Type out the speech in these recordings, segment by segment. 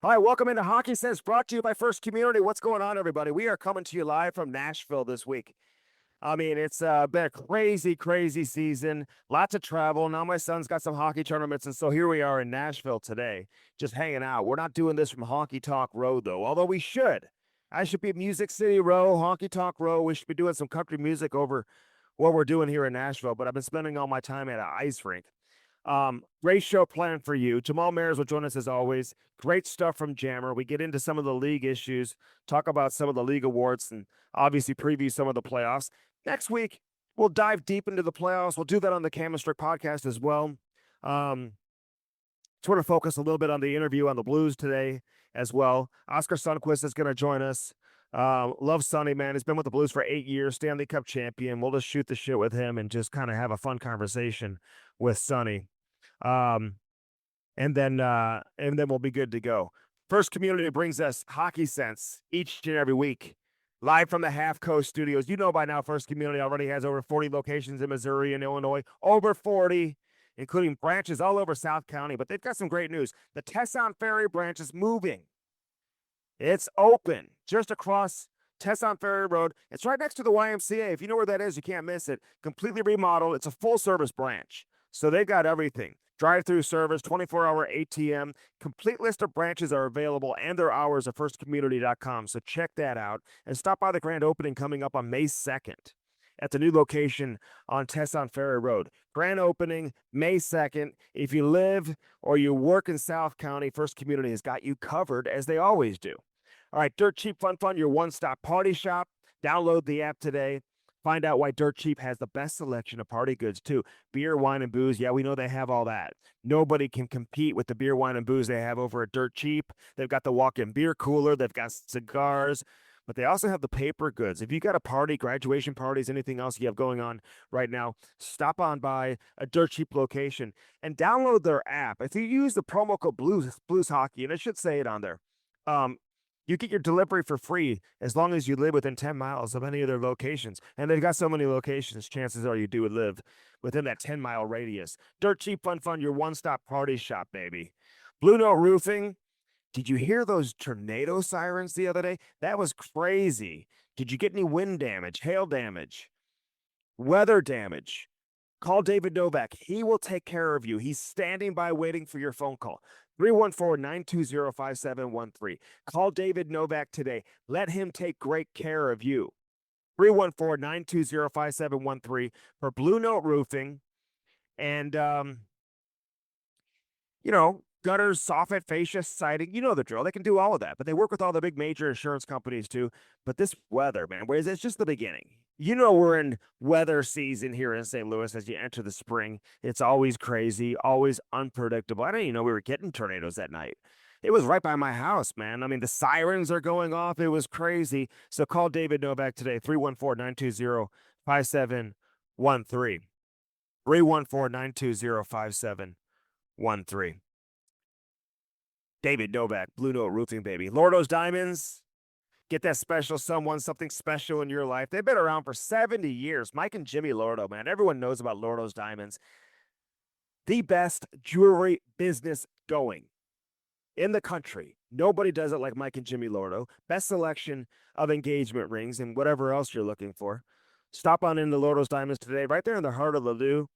Hi, welcome into Hockey Sense, brought to you by First Community. What's going on, everybody? We are coming to you live from Nashville this week. I mean, it's been a crazy, crazy season. Lots of travel. Now my son's got some hockey tournaments, and so here we are in Nashville today, just hanging out. We're not doing this from Honky Tonk Road, though, although we should. I should be Music City Row, Honky Tonk Row. We should be doing some country music over what we're doing here in Nashville, but I've been spending all my time at an ice rink. Great show planned for you. Jamal Mayers will join us as always. Great stuff from Jammer. We get into some of the league issues, talk about some of the league awards, and obviously preview some of the playoffs. Next week, we'll dive deep into the playoffs. We'll do that on the Cam and Strick podcast as well. Just want to focus a little bit on the interview on the Blues today as well. Oscar Sundquist is going to join us. Love Sonny, man. He's been with the Blues for 8 years, Stanley Cup champion. We'll just shoot the shit with him and just kind of have a fun conversation with Sonny. And then we'll be good to go. First Community brings us Hockey Sense each and every week, live from the Half Coast Studios. You know by now, First Community already has over 40 locations in Missouri and Illinois, over 40, including branches all over South County. But they've got some great news. The Tesson Ferry branch is moving. It's open just across Tesson Ferry Road. It's right next to the YMCA. If you know where that is, you can't miss it. Completely remodeled. It's a full-service branch. So they've got everything. Drive-through service, 24-hour ATM. Complete list of branches are available and their hours at firstcommunity.com. So check that out. And stop by the grand opening coming up on May 2nd at the new location on Tesson Ferry Road. Grand opening, May 2nd. If you live or you work in South County, First Community has got you covered, as they always do. All right, Dirt Cheap Fun Fun, your one-stop party shop. Download the app today. Find out why Dirt Cheap has the best selection of party goods, too. Beer, wine, and booze. Yeah, we know they have all that. Nobody can compete with the beer, wine, and booze they have over at Dirt Cheap. They've got the walk-in beer cooler. They've got cigars. But they also have the paper goods. If you got a party, graduation parties, anything else you have going on right now, stop on by a Dirt Cheap location and download their app. If you use the promo code Blues Hockey, and it should say it on there, you get your delivery for free as long as you live within 10 miles of any of their locations. And they've got so many locations, chances are you do live within that 10-mile radius. Dirt Cheap Fun Fun, your one-stop party shop, baby. Blue Note Roofing. Did you hear those tornado sirens the other day? That was crazy. Did you get any wind damage, hail damage, weather damage? Call David Novak. He will take care of you. He's standing by waiting for your phone call. 314-920-5713. Call David Novak today. Let him take great care of you. 314-920-5713 for Blue Note Roofing. And, gutters, soffit, fascia, siding, you know the drill. They can do all of that, but they work with all the big major insurance companies too. But this weather, man, whereas it's just the beginning. You know, we're in weather season here in St. Louis as you enter the spring. It's always crazy, always unpredictable. I didn't even know we were getting tornadoes that night. It was right by my house, man. I mean, the sirens are going off. It was crazy. So call David Novak today, 314-920-5713. 314-920-5713. David Novak, Blue Note Roofing, baby. Lordo's Diamonds. Get that special someone, something special in your life. They've been around for 70 years. Mike and Jimmy Lordo, man. Everyone knows about Lordo's Diamonds. The best jewelry business going in the country. Nobody does it like Mike and Jimmy Lordo. Best selection of engagement rings and whatever else you're looking for. Stop on into Lordo's Diamonds today, right there in the heart of Ladue,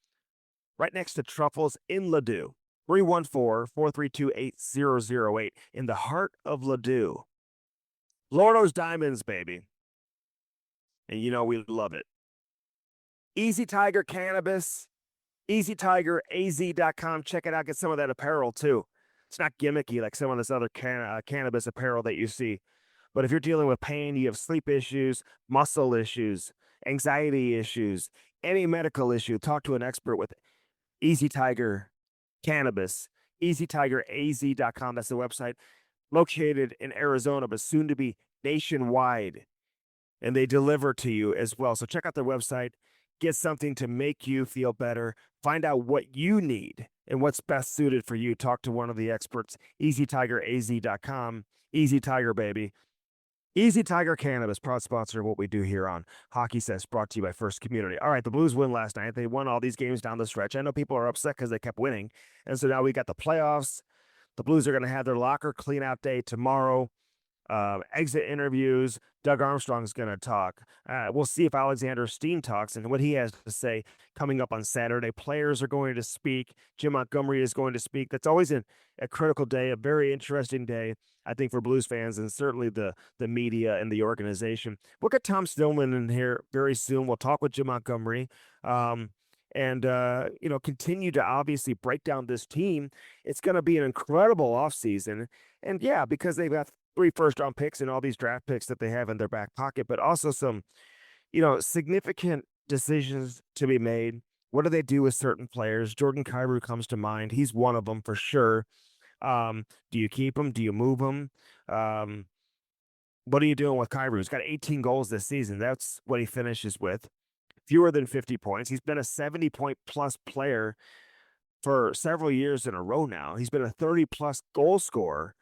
right next to Truffles in Ladue. 314-432-8008 in the heart of Ladue. Lordo's Diamonds, baby. And you know we love it. Easy Tiger Cannabis, EasyTigerAZ.com. Check it out. Get some of that apparel, too. It's not gimmicky like some of this other cannabis apparel that you see. But if you're dealing with pain, you have sleep issues, muscle issues, anxiety issues, any medical issue, talk to an expert with Easy Tiger Cannabis, EasyTigerAZ.com. That's the website. Located in Arizona, but soon to be nationwide. And they deliver to you as well. So check out their website. Get something to make you feel better. Find out what you need and what's best suited for you. Talk to one of the experts. EasyTigerAZ.com. Easy Tiger, baby. Easy Tiger Cannabis, proud sponsor of what we do here on Hockey Sense, brought to you by First Community. All right, the Blues win last night. They won all these games down the stretch. I know people are upset because they kept winning. And so now we got the playoffs. The Blues are going to have their locker clean-out day tomorrow. Exit interviews. Doug Armstrong's going to talk. We'll see if Alexander Steen talks and what he has to say coming up on Saturday. Players are going to speak. Jim Montgomery is going to speak. That's always a critical day, a very interesting day, I think, for Blues fans and certainly the media and the organization. We'll get Tom Stillman in here very soon. We'll talk with Jim Montgomery. And continue to obviously break down this team. It's going to be an incredible offseason. And yeah, because they've got 3 first-round picks and all these draft picks that they have in their back pocket, but also some, significant decisions to be made. What do they do with certain players? Jordan Kyrou comes to mind. He's one of them for sure. Do you keep him? Do you move him? What are you doing with Kyrou? He's got 18 goals this season. That's what he finishes with. Fewer than 50 points. He's been a 70-point-plus player for several years in a row now. He's been a 30-plus goal scorer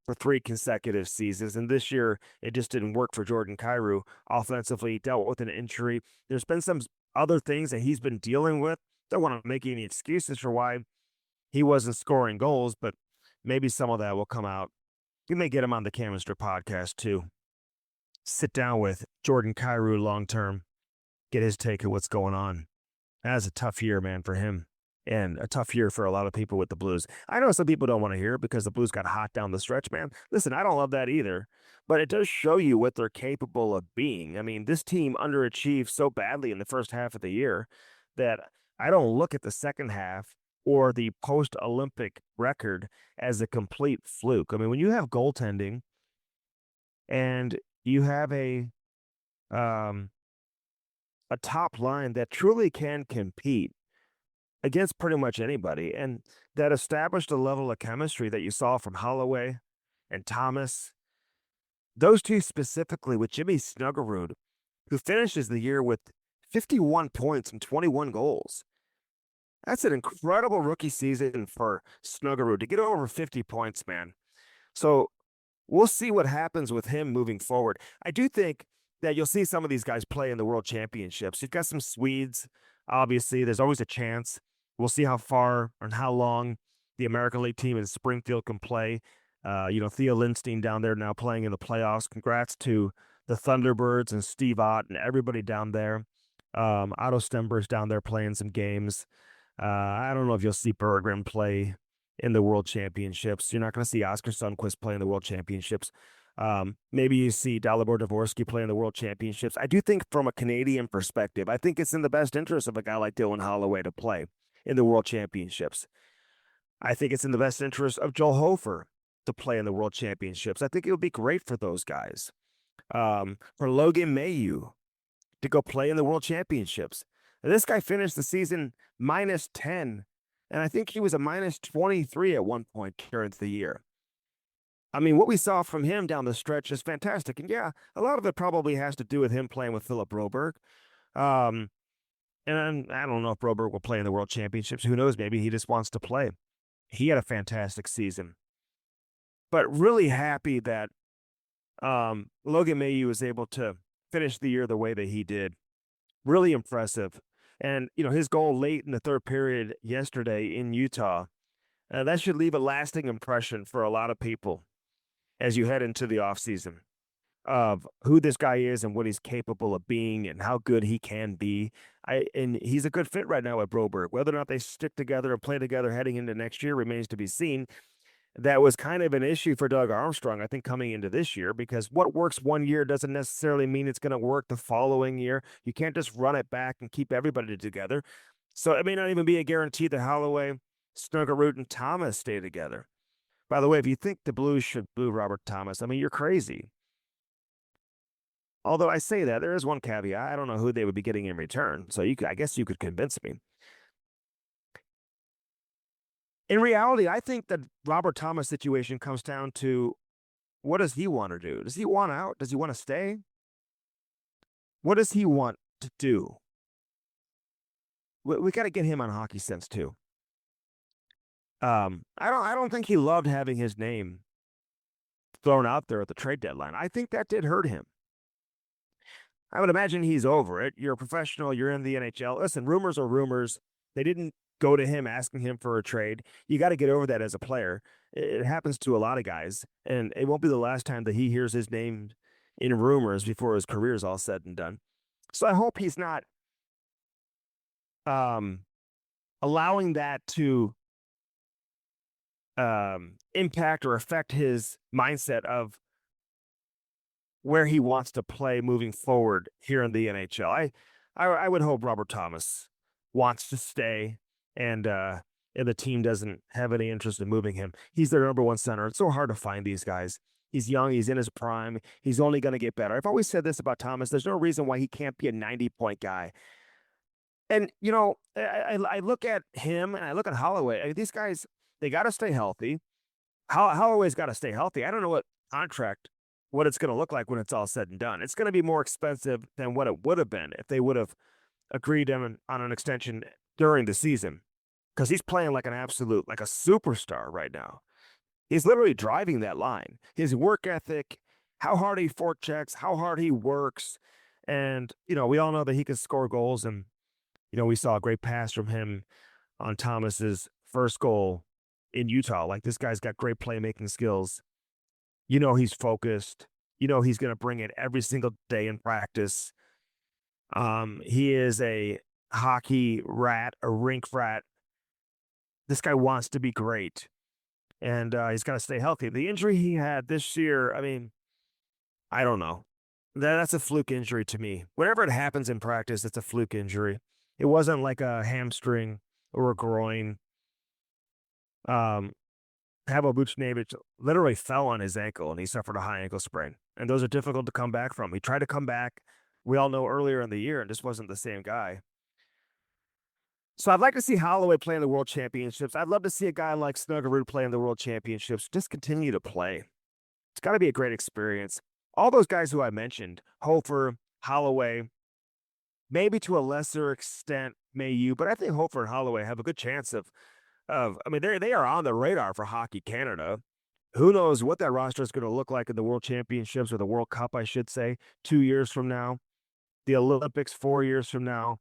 for 3 consecutive seasons, and this year it just didn't work for Jordan Kyrou. Offensively, he dealt with an injury. There's been some other things that he's been dealing with. Don't want to make any excuses for why he wasn't scoring goals, but maybe some of that will come out. We may get him on the Canister podcast, too. Sit down with Jordan Kyrou long-term. Get his take of what's going on. That was a tough year, man, for him. And a tough year for a lot of people with the Blues. I know some people don't want to hear it because the Blues got hot down the stretch, man. Listen, I don't love that either. But it does show you what they're capable of being. I mean, this team underachieved so badly in the first half of the year that I don't look at the second half or the post-Olympic record as a complete fluke. I mean, when you have goaltending and you have a top line that truly can compete against pretty much anybody, and that established a level of chemistry that you saw from Holloway and Thomas. Those two specifically with Jimmy Snuggerud, who finishes the year with 51 points and 21 goals. That's an incredible rookie season for Snuggerud to get over 50 points, man. So we'll see what happens with him moving forward. I do think that you'll see some of these guys play in the World Championships. You've got some Swedes, obviously. There's always a chance. We'll see how far and how long the American League team in Springfield can play. Theo Lindstein down there now playing in the playoffs. Congrats to the Thunderbirds and Steve Ott and everybody down there. Otto Stember's down there playing some games. I don't know if you'll see Berggren play in the World Championships. You're not going to see Oscar Sundqvist play in the World Championships. Maybe you see Dalibor Dvorsky play in the World Championships. I do think from a Canadian perspective, I think it's in the best interest of a guy like Dylan Holloway to play in the World Championships. I think it's in the best interest of Joel Hofer to play in the World Championships. I think it would be great for those guys. For Logan Mailloux to go play in the World Championships. And this guy finished the season -10, and I think he was a -23 at one point during the year. I mean, what we saw from him down the stretch is fantastic. And yeah, a lot of it probably has to do with him playing with Philip Broberg. And I don't know if Broberg will play in the World Championships. Who knows? Maybe he just wants to play. He had a fantastic season. But really happy that Logan Mailloux was able to finish the year the way that he did. Really impressive. And, his goal late in the third period yesterday in Utah, that should leave a lasting impression for a lot of people as you head into the offseason of who this guy is and what he's capable of being and how good he can be. And he's a good fit right now at Broberg. Whether or not they stick together and play together heading into next year remains to be seen. That was kind of an issue for Doug Armstrong, I think, coming into this year, because what works one year doesn't necessarily mean it's going to work the following year. You can't just run it back and keep everybody together. So it may not even be a guarantee that Holloway, Snuggerud, and Thomas stay together. By the way, if you think the Blues should boo Robert Thomas, I mean, you're crazy. Although I say that, there is one caveat. I don't know who they would be getting in return, so I guess you could convince me. In reality, I think that Robert Thomas situation comes down to, what does he want to do? Does he want out? Does he want to stay? What does he want to do? We got to get him on Hockey Sense too. I don't think he loved having his name thrown out there at the trade deadline. I think that did hurt him. I would imagine he's over it. You're a professional. You're in the NHL. Listen, rumors are rumors. They didn't go to him asking him for a trade. You got to get over that as a player. It happens to a lot of guys, and it won't be the last time that he hears his name in rumors before his career is all said and done. So I hope he's not um, allowing that to impact or affect his mindset of where he wants to play moving forward here in the NHL. I would hope Robert Thomas wants to stay and the team doesn't have any interest in moving him. He's their number one center. It's so hard to find these guys. He's young. He's in his prime. He's only going to get better. I've always said this about Thomas. There's no reason why he can't be a 90-point guy. And, you know, I look at him and I look at Holloway. I mean, these guys, they got to stay healthy. Holloway's got to stay healthy. I don't know what it's going to look like when it's all said and done. It's going to be more expensive than what it would have been if they would have agreed on an extension during the season, because he's playing like a superstar right now. He's literally driving that line. His work ethic, how hard he forechecks, how hard he works. And, you know, we all know that he can score goals. And, you know, we saw a great pass from him on Thomas's first goal in Utah. Like, this guy's got great playmaking skills. You know, he's focused. You know, he's going to bring it every single day in practice. He is a hockey rat, a rink rat. This guy wants to be great, and he's got to stay healthy. The injury he had this year, I mean, I don't know. That's a fluke injury to me. Whenever it happens in practice, it's a fluke injury. It wasn't like a hamstring or a groin. Pavel Buchnevich literally fell on his ankle, and he suffered a high ankle sprain. And those are difficult to come back from. He tried to come back, we all know, earlier in the year, and just wasn't the same guy. So I'd like to see Holloway play in the World Championships. I'd love to see a guy like Snuggerud play in the World Championships. Just continue to play. It's got to be a great experience. All those guys who I mentioned, Hofer, Holloway, maybe to a lesser extent Mayu, but I think Hofer and Holloway have a good chance of I mean, they are on the radar for Hockey Canada. Who knows what that roster is going to look like in the World Championships, or the World Cup, I should say, 2 years from now, the Olympics 4 years from now.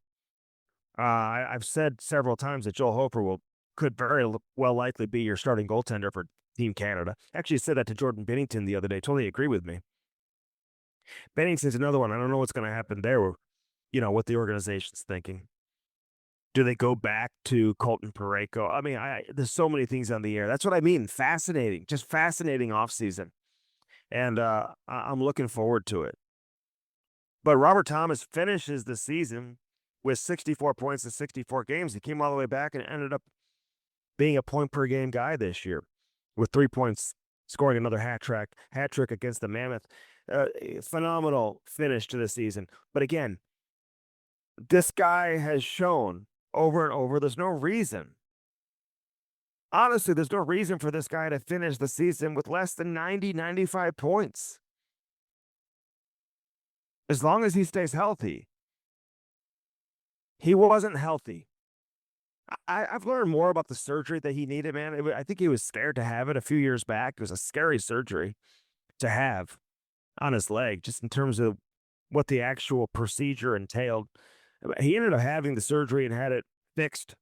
I've said several times that Joel Hofer could very well likely be your starting goaltender for Team Canada. Actually said that to Jordan Binnington the other day. Totally agree with me. Binnington's another one. I don't know what's going to happen there, you know, what the organization's thinking. Do they go back to Colton Parayko? I mean, there's so many things on the air. That's what I mean. Fascinating, just fascinating offseason. And I'm looking forward to it. But Robert Thomas finishes the season with 64 points in 64 games. He came all the way back and ended up being a point-per-game guy this year with 3 points, scoring another hat trick against the Mammoth. Phenomenal finish to the season. But again, this guy has shown over and over, there's no reason. Honestly, there's no reason for this guy to finish the season with less than 90, 95 points. As long as he stays healthy. He wasn't healthy. I've learned more about the surgery that he needed, man. I think he was scared to have it a few years back. It was a scary surgery to have on his leg, just in terms of what the actual procedure entailed. He ended up having the surgery and had it fixed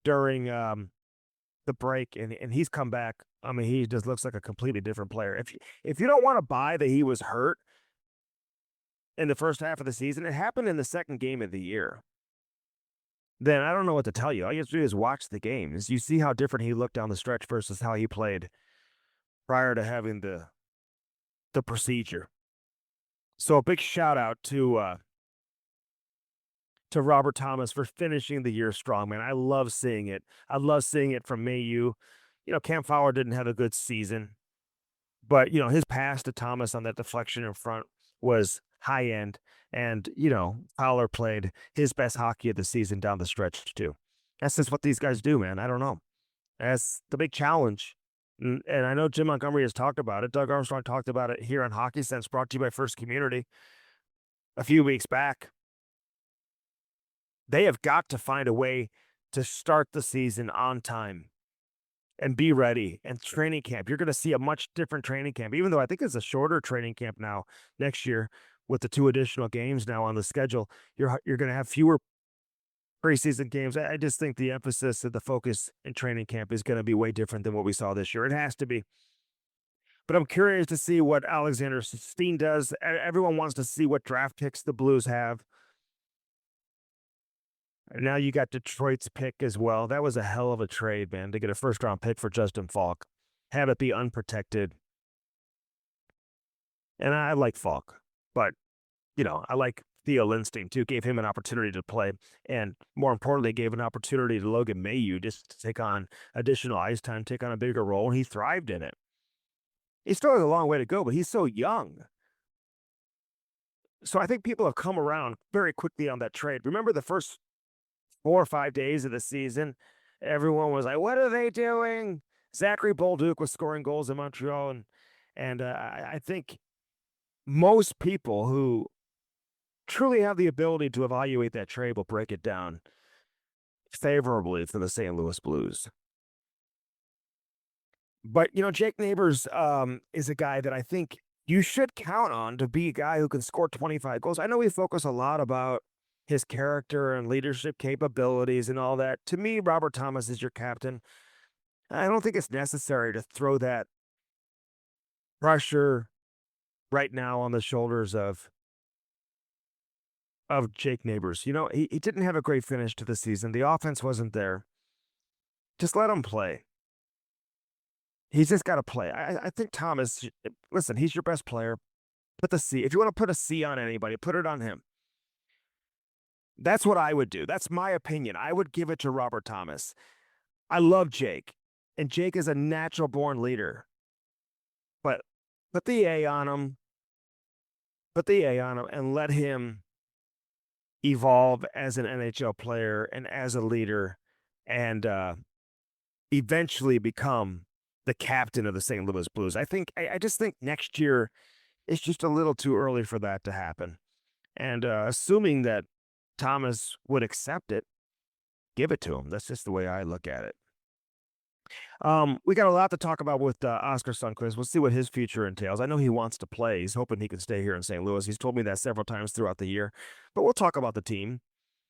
during the break, and he's come back. I mean, he just looks like a completely different player. If you don't want to buy that he was hurt in the first half of the season, it happened in the second game of the year, then I don't know what to tell you. All you have to do is watch the games. You see how different he looked down the stretch versus how he played prior to having the procedure. So a big shout out to Robert Thomas for finishing the year strong, man. I love seeing it. I love seeing it from Mayu. You know, Cam Fowler didn't have a good season, but, you know, his pass to Thomas on that deflection in front was high end. And, you know, Fowler played his best hockey of the season down the stretch too. That's just what these guys do, man. I don't know. That's the big challenge. And I know Jim Montgomery has talked about it. Doug Armstrong talked about it here on Hockey Sense, brought to you by First Community a few weeks back. They have got to find a way to start the season on time and be ready. And training camp, you're going to see a much different training camp, even though I think it's a shorter training camp now next year with the 2 additional games now on the schedule. You're going to have fewer preseason games. I just think the emphasis of the focus in training camp is going to be way different than what we saw this year. It has to be. But I'm curious to see what Alexander Steen does. Everyone wants to see what draft picks the Blues have. And now you got Detroit's pick as well. That was a hell of a trade, man, to get a first-round pick for Justin Falk. Have it be unprotected. And I like Falk, but, I like Theo Lindstein, too. Gave him an opportunity to play, and more importantly, gave an opportunity to Logan Mailloux just to take on additional ice time, take on a bigger role, and he thrived in it. He still has a long way to go, but he's so young. So I think people have come around very quickly on that trade. Remember the first 4 or 5 days of the season, everyone was like, "What are they doing?" Zachary Bolduc was scoring goals in Montreal, and I think most people who truly have the ability to evaluate that trade will break it down favorably for the St. Louis Blues. But, Jake Neighbors is a guy that I think you should count on to be a guy who can score 25 goals. I know we focus a lot about his character and leadership capabilities and all that. To me, Robert Thomas is your captain. I don't think it's necessary to throw that pressure right now on the shoulders of Jake Neighbors. He didn't have a great finish to the season. The offense wasn't there. Just let him play. He's just got to play. I think Thomas, listen, he's your best player. Put the C. If you want to put a C on anybody, put it on him. That's what I would do. That's my opinion. I would give it to Robert Thomas. I love Jake, and Jake is a natural-born leader. But put the A on him. Put the A on him and let him evolve as an NHL player and as a leader and eventually become the captain of the St. Louis Blues. I just think next year it's just a little too early for that to happen. And assuming that Thomas would accept it, give it to him. That's just the way I look at it. We got a lot to talk about with Oscar Sundqvist. We'll see what his future entails. I know he wants to play. He's hoping he can stay here in St. Louis. He's told me that several times throughout the year. But we'll talk about the team.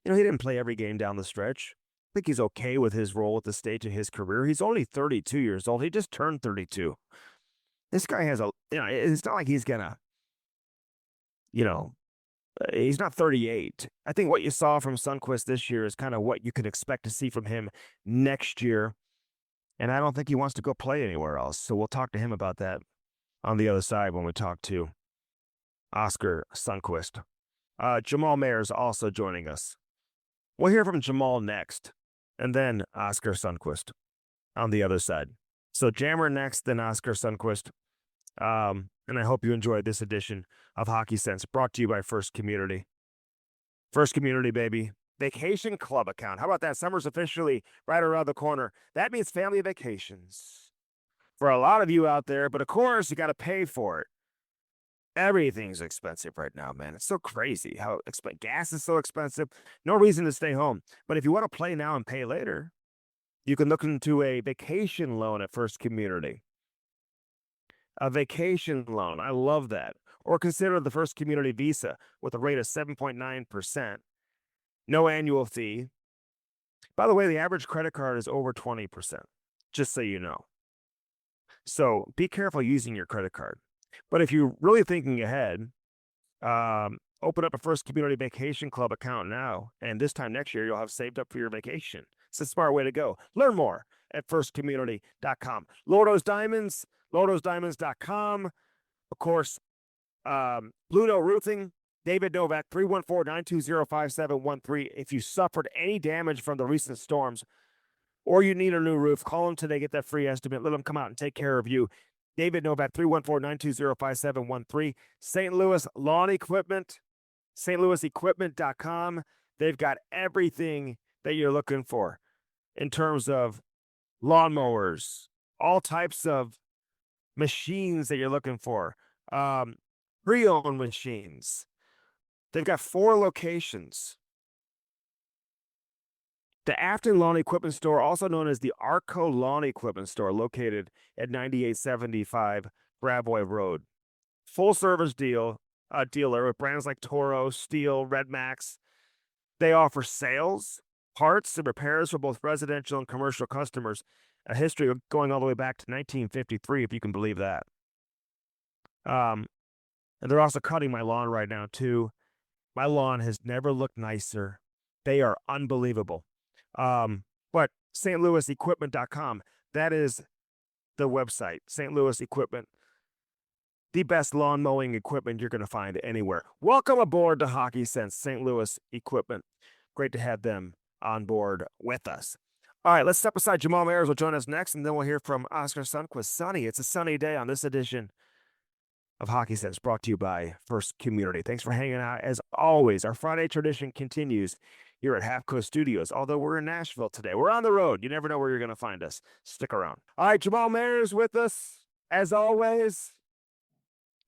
He didn't play every game down the stretch. I think he's okay with his role at this stage of his career. He's only 32 years old. He just turned 32. This guy has it's not like he's gonna, he's not 38. I think what you saw from Sundqvist this year is kind of what you can expect to see from him next year. And I don't think he wants to go play anywhere else. So we'll talk to him about that on the other side when we talk to Oscar Sundqvist. Jamal Mayers also joining us. We'll hear from Jamal next, and then Oscar Sundqvist on the other side. So Jammer next, then Oscar Sundqvist. And I hope you enjoyed this edition of Hockey Sense, brought to you by First Community. First Community, baby. Vacation club account. How about that? Summer's officially right around the corner. That means family vacations for a lot of you out there, but of course, you got to pay for it. Everything's expensive right now, man. It's so crazy how gas is so expensive. No reason to stay home. But if you want to play now and pay later, you can look into a vacation loan at First Community. A vacation loan. I love that. Or consider the First Community Visa with a rate of 7.9%. No annual fee. By the way, the average credit card is over 20%, just so you know. So be careful using your credit card. But if you're really thinking ahead, open up a First Community Vacation Club account now, and this time next year, you'll have saved up for your vacation. It's a smart way to go. Learn more at firstcommunity.com. Lordo's Diamonds, lordosdiamonds.com. Of course, Bluto Roofing, David Novak, 314-920-5713. If you suffered any damage from the recent storms or you need a new roof, call them today, get that free estimate. Let them come out and take care of you. David Novak, 314-920-5713. St. Louis Lawn Equipment, stlouisequipment.com. They've got everything that you're looking for in terms of lawnmowers, all types of machines that you're looking for, pre-owned machines. They've got 4 locations. The Afton Lawn Equipment Store, also known as the Arco Lawn Equipment Store, located at 9875 Gravois Road. Full-service dealer with brands like Toro, Steel, Red Max. They offer sales, parts and repairs for both residential and commercial customers. A history of going all the way back to 1953, if you can believe that. And they're also cutting my lawn right now, too. My lawn has never looked nicer. They are unbelievable. But stlouisequipment.com, that is the website. St. Louis Equipment, the best lawn mowing equipment you're going to find anywhere. Welcome aboard to Hockey Sense, St. Louis Equipment. Great to have them on board with us. All right, let's step aside. Jamal Mayers will join us next, and then we'll hear from Oscar Sundquist. Sonny, it's a sunny day on this edition of Hockey Sense, brought to you by First Community. Thanks for hanging out. As always, our Friday tradition continues here at Half Coast Studios, although we're in Nashville today. We're on the road. You never know where you're going to find us. Stick around. All right, Jamal Mayers with us, as always,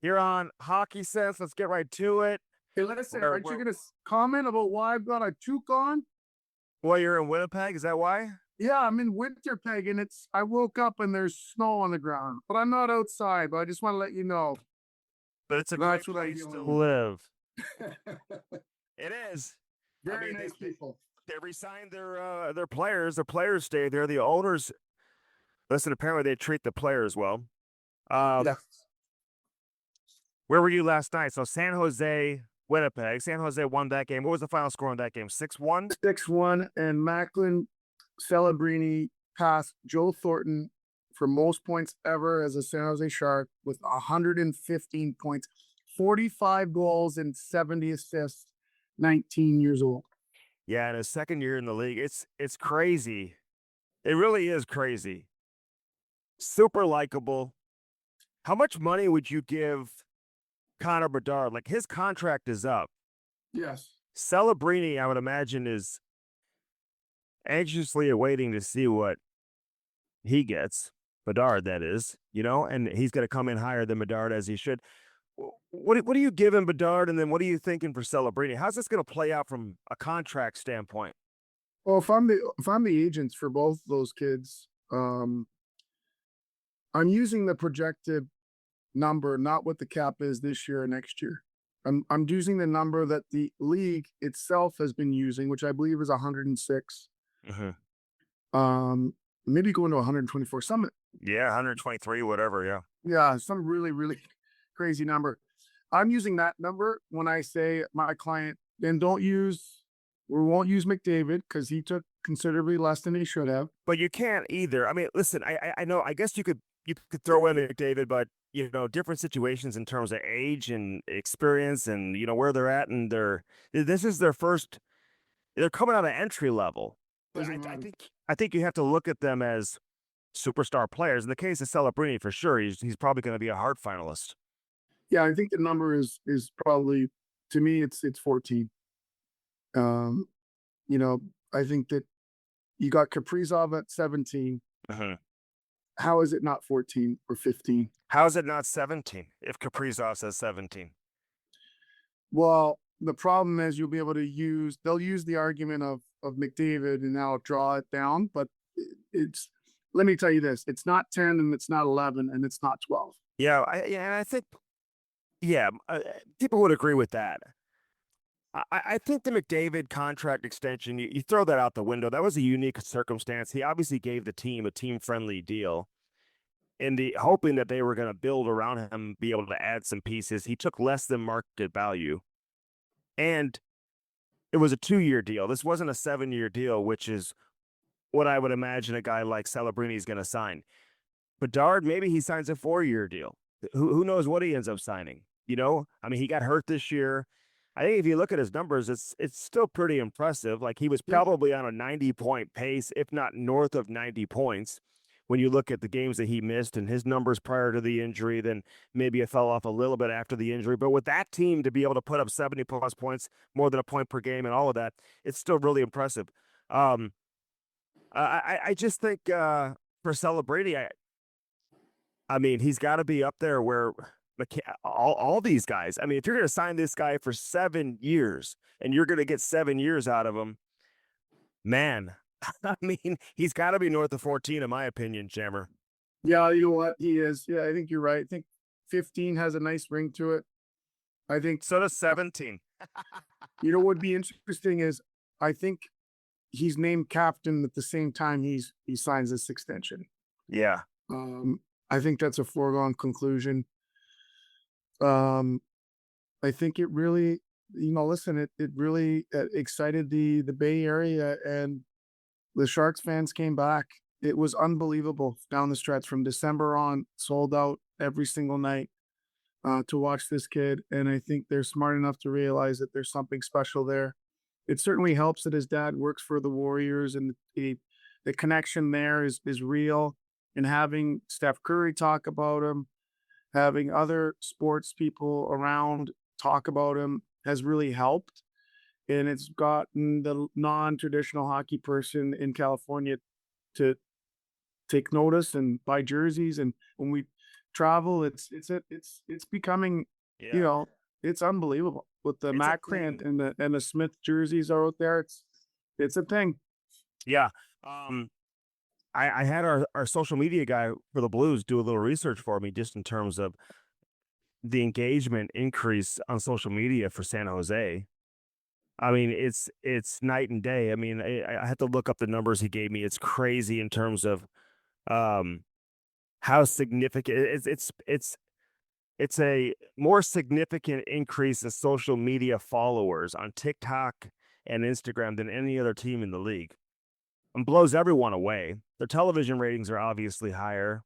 here on Hockey Sense. Let's get right to it. Hey, listen, aren't you going to comment about why I've got a toque on? Well, you're in Winnipeg, is that why? Yeah, I'm in Winnipeg, and I woke up and there's snow on the ground, but I'm not outside, but I just want to let you know. But it's a great place to live. It is. Very nice people. They re-signed their players. Their players stay there. The owners, listen, apparently they treat the players well. Yes. Where were you last night? So San Jose, Winnipeg. San Jose won that game. What was the final score in that game? 6-1? 6-1, and Macklin Celebrini passed Joe Thornton for most points ever as a San Jose Shark with 115 points, 45 goals, and 70 assists, 19 years old. Yeah, in his second year in the league. It's crazy. It really is crazy. Super likable. How much money would you give Connor Bedard? Like, his contract is up. Yes. Celebrini, I would imagine, is anxiously awaiting to see what he gets. Bedard, that is, and he's going to come in higher than Bedard, as he should. What do you give him, Bedard, and then what are you thinking for Celebrini? How's this going to play out from a contract standpoint? Well, if I'm the agents for both those kids, I'm using the projected number, not what the cap is this year or next year. I'm using the number that the league itself has been using, which I believe is 106. Maybe going to 124. Yeah, 123, whatever. Yeah. Yeah, some really, really crazy number. I'm using that number when I say my client, then we won't use McDavid because he took considerably less than he should have. But you can't either. I mean, listen, I know, I guess you could throw in McDavid, but different situations in terms of age and experience and where they're at, and this is their first. They're coming out of entry level. I think you have to look at them as superstar players. In the case of Celebrini, for sure, he's probably going to be a Hart finalist. Yeah, I think the number is probably, to me, it's 14. I think that you got Kaprizov at 17. How is it not 14 or 15? How is it not 17 if Kaprizov says 17? Well, the problem is they'll use the argument of McDavid and now draw it down, but let me tell you this, it's not 10 and it's not 11 and it's not 12. Yeah, I think, people would agree with that. I think the McDavid contract extension, you throw that out the window. That was a unique circumstance. He obviously gave the team a team-friendly deal hoping that they were going to build around him, be able to add some pieces. He took less than market value. And it was a 2-year deal. This wasn't a 7-year deal, which is what I would imagine a guy like Celebrini is going to sign. Bedard, maybe he signs a 4-year deal. Who knows what he ends up signing? I mean, he got hurt this year. I think if you look at his numbers, it's still pretty impressive. Like, he was probably on a 90-point pace, if not north of 90 points. When you look at the games that he missed and his numbers prior to the injury, then maybe it fell off a little bit after the injury. But with that team to be able to put up 70-plus points, more than a point per game and all of that, it's still really impressive. I just think for Celebrini, I mean, he's got to be up there where all these guys. I mean, if you're going to sign this guy for 7 years and you're going to get 7 years out of him, man, I mean, he's got to be north of 14, in my opinion, Jammer. Yeah, you know what? He is. Yeah, I think you're right. I think 15 has a nice ring to it. I think so does 17. What would be interesting is I think he's named captain at the same time he signs this extension. Yeah. Um, I think that's a foregone conclusion. Um, I think it really, listen, it really excited the Bay Area, and the Sharks fans came back. It was unbelievable down the stretch from December on, sold out every single night to watch this kid. And I think they're smart enough to realize that there's something special there. It certainly helps that his dad works for the Warriors, and the connection there is real. And having Steph Curry talk about him, having other sports people around talk about him has really helped. And it's gotten the non-traditional hockey person in California to take notice and buy jerseys. And when we travel, it's becoming, you Yeah. know, it's unbelievable with the It's a Matt Grant thing. and the Smith jerseys are out there. It's a thing. Yeah. I had our social media guy for the Blues do a little research for me just in terms of the engagement increase on social media for San Jose. I mean, it's night and day. I mean, I had to look up the numbers he gave me. It's crazy in terms of um how significant it's a more significant increase in social media followers on TikTok and Instagram than any other team in the league. And blows everyone away. Their television ratings are obviously higher,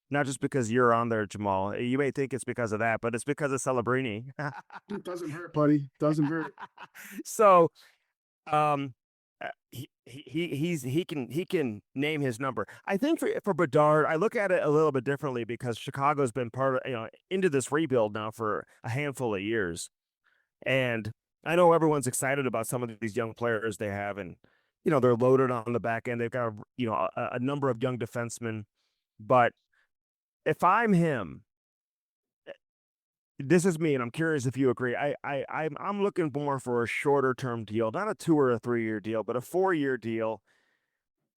not just because you're on there, Jamal. You may think it's because of that, but it's because of Celebrini. It doesn't hurt, buddy. Doesn't hurt. So, he can name his number. I think for Bedard, I look at it a little bit differently because Chicago's been part of into this rebuild now for a handful of years, and I know everyone's excited about some of these young players they have, and they're loaded on the back end. They've got a number of young defensemen, but if I'm him, this is me, and I'm curious if you agree. I'm looking more for a shorter term deal, not a 2 or a 3-year deal, but a 4-year deal.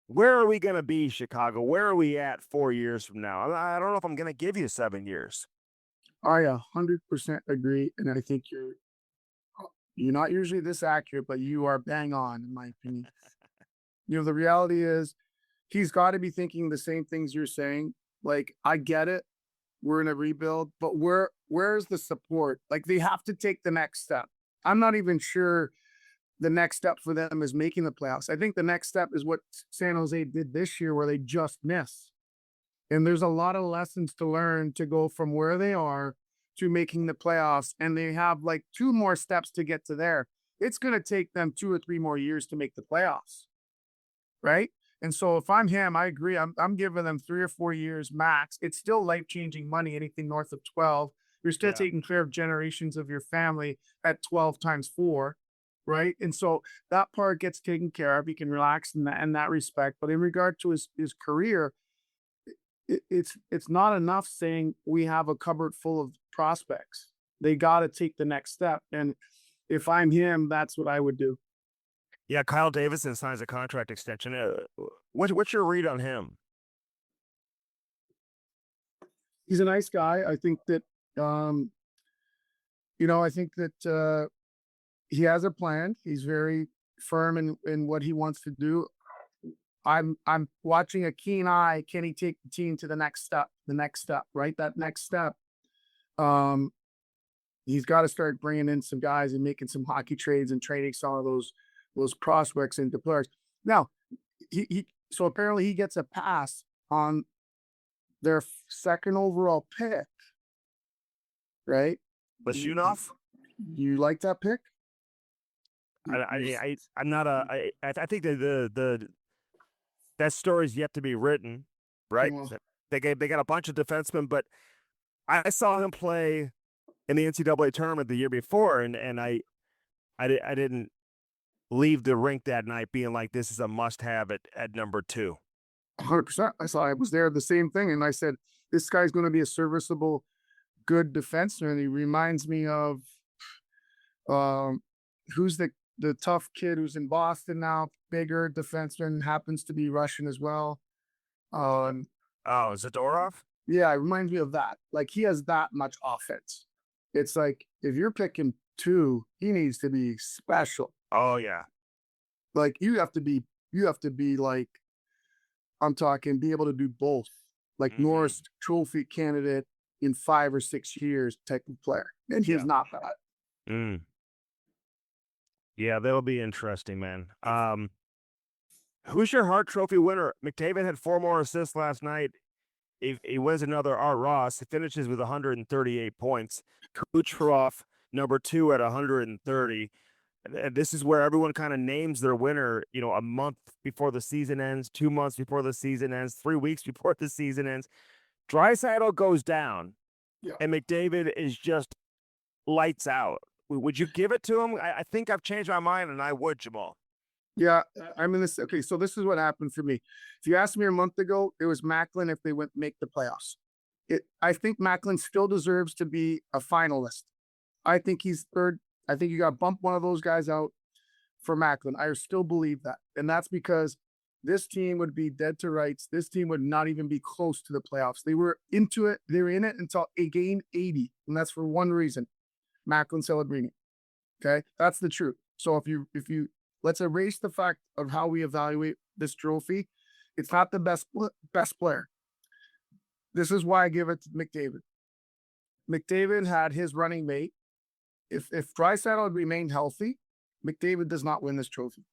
Where are we going to be, Chicago? Where are we at 4 years from now? I don't know if I'm going to give you 7 years. I 100% agree, and I think you're not usually this accurate, but you are bang on in my opinion. The reality is he's got to be thinking the same things you're saying. Like, I get it. We're in a rebuild, but where's the support? Like, they have to take the next step. I'm not even sure the next step for them is making the playoffs. I think the next step is what San Jose did this year, where they just miss. And there's a lot of lessons to learn to go from where they are to making the playoffs. And they have like 2 more steps to get to there. It's going to take them 2 or 3 more years to make the playoffs. Right. And so if I'm him, I agree. I'm giving them 3 or 4 years max. It's still life changing money, anything north of 12. You're still Yeah. taking care of generations of your family at 12 times 4. Right. And so that part gets taken care of. He can relax in that respect. But in regard to his career, it's not enough saying we have a cupboard full of prospects. They got to take the next step. And if I'm him, that's what I would do. Yeah, Kyle Davidson signs a contract extension. What's your read on him? He's a nice guy. I think that, I think that he has a plan. He's very firm in what he wants to do. I'm watching a keen eye. Can he take the team to the next step? The next step, right? That next step. He's got to start bringing in some guys and making some hockey trades and trading some of those prospects into players. Now, so apparently he gets a pass on their second overall pick, right? Lashunov? You like that pick? I'm not I think that story's yet to be written, right? Well, They got a bunch of defensemen, but I saw him play in the NCAA tournament the year before, and I didn't leave the rink that night being like, this is a must have at number 2. 100%. I was there, the same thing, and I said, this guy's going to be a serviceable, good defenseman. He reminds me of who's the tough kid who's in Boston now, bigger defenseman, happens to be Russian as well. Oh, Zadorov? Yeah, it reminds me of that. Like, he has that much offense. It's like, if you're picking 2, he needs to be special. Oh yeah. Like you have to be like, I'm talking, be able to do both, like Hmm. Norris Trophy candidate in 5 or 6 years type of player, and he's Yeah. not that. Mm. Yeah, that'll be interesting, man. Who's your Hart Trophy winner? McDavid had 4 more assists last night. He wins another Art Ross. He finishes with 138 points. Kucherov, number 2 at 130. And this is where everyone kind of names their winner, a month before the season ends, 2 months before the season ends, 3 weeks before the season ends. Draisaitl goes down, Yeah. and McDavid is just lights out. Would you give it to him? I think I've changed my mind, and I would, Jamal. Yeah, I'm in this. Okay, so this is what happened for me. If you asked me a month ago, it was Macklin if they went make the playoffs. I think Macklin still deserves to be a finalist. I think he's third. I think you got to bump one of those guys out for Macklin. I still believe that. And that's because this team would be dead to rights. This team would not even be close to the playoffs. They were into it. They were in it until a game 80. And that's for one reason. Macklin Celebrini. Okay. That's the truth. So if you let's erase the fact of how we evaluate this trophy. It's not the best player. This is why I give it to McDavid. McDavid had his running mate. If Draisaitl had remained healthy, McDavid does not win this trophy.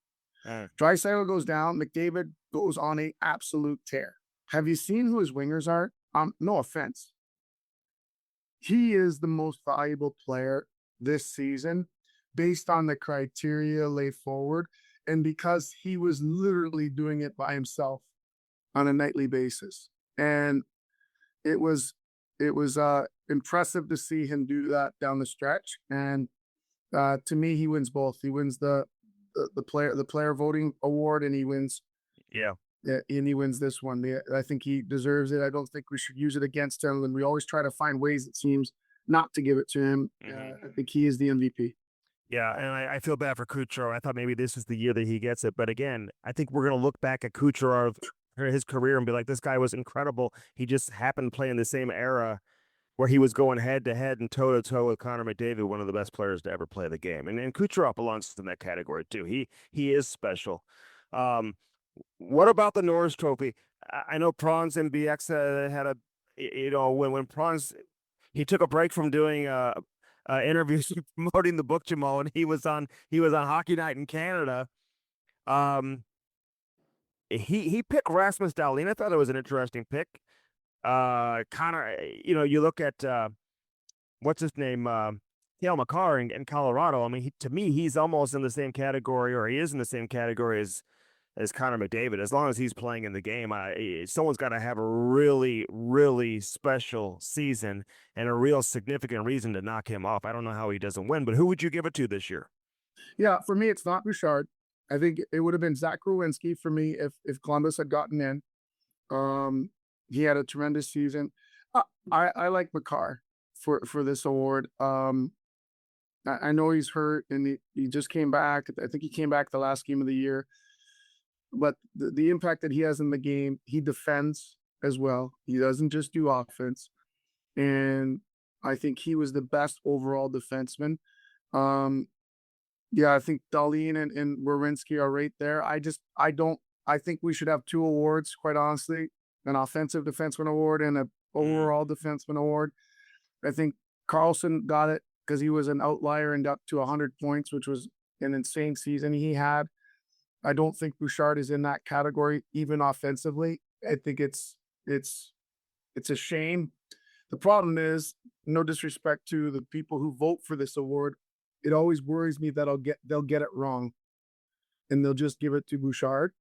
Uh, Draisaitl goes down, McDavid goes on a absolute tear. Have you seen who his wingers are? No offense. He is the most valuable player this season based on the criteria laid forward and because he was literally doing it by himself on a nightly basis. And it was impressive to see him do that down the stretch. And to me, he wins both. He wins the player voting award, and he wins yeah. and he wins this one. I think he deserves it. I don't think we should use it against him. And we always try to find ways, it seems, not to give it to him. Hmm. I think he is the MVP. Yeah, and I feel bad for Kucherov. I thought maybe this is the year that he gets it, but again, I think we're gonna look back at Kucherov, his career, and be like, this guy was incredible. He just happened to play in the same era where he was going head to head and toe to toe with Connor McDavid, one of the best players to ever play the game. And Kucherov belongs in that category too. He is special. Um, what about the Norris Trophy? I know Prawns and BX had a, when Prawns, he took a break from doing interviews promoting the book, Jamal, and he was on Hockey Night in Canada. Um, he picked Rasmus Dahlin. I thought it was an interesting pick. Connor, you look at what's his name, Cale Makar in Colorado. I mean, to me, he's almost in the same category, or he is in the same category as Connor McDavid. As long as he's playing in the game, someone's got to have a really, really special season and a real significant reason to knock him off. I don't know how he doesn't win, but who would you give it to this year? Yeah, for me, it's not Bouchard. I think it would have been Zach Growinski for me if Columbus had gotten in. Um, he had a tremendous season. I like Makar for this award. I know he's hurt and he just came back. I think he came back the last game of the year. But the impact that he has in the game, he defends as well. He doesn't just do offense. And I think he was the best overall defenseman. Um, yeah, I think Darlene and Werenski are right there. I think we should have two awards, quite honestly, an offensive defenseman award and a Mm, overall defenseman award. I think Carlson got it because he was an outlier and up to 100 points, which was an insane season he had. I don't think Bouchard is in that category, even offensively. I think it's a shame. The problem is, no disrespect to the people who vote for this award, it always worries me that they'll get it wrong and they'll just give it to Bouchard.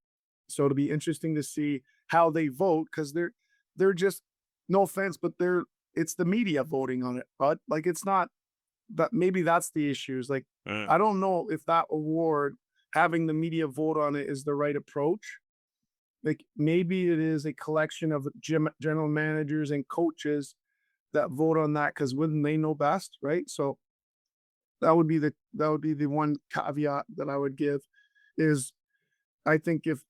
So it'll be interesting to see how they vote because they're just, no offense, but it's the media voting on it, but like it's not that. Maybe that's the issues. Like mm. I don't know if that award, having the media vote on it, is the right approach. Like maybe it is a collection of general managers and coaches that vote on that because wouldn't they know best, right? So that would be the one caveat that I would give is I think if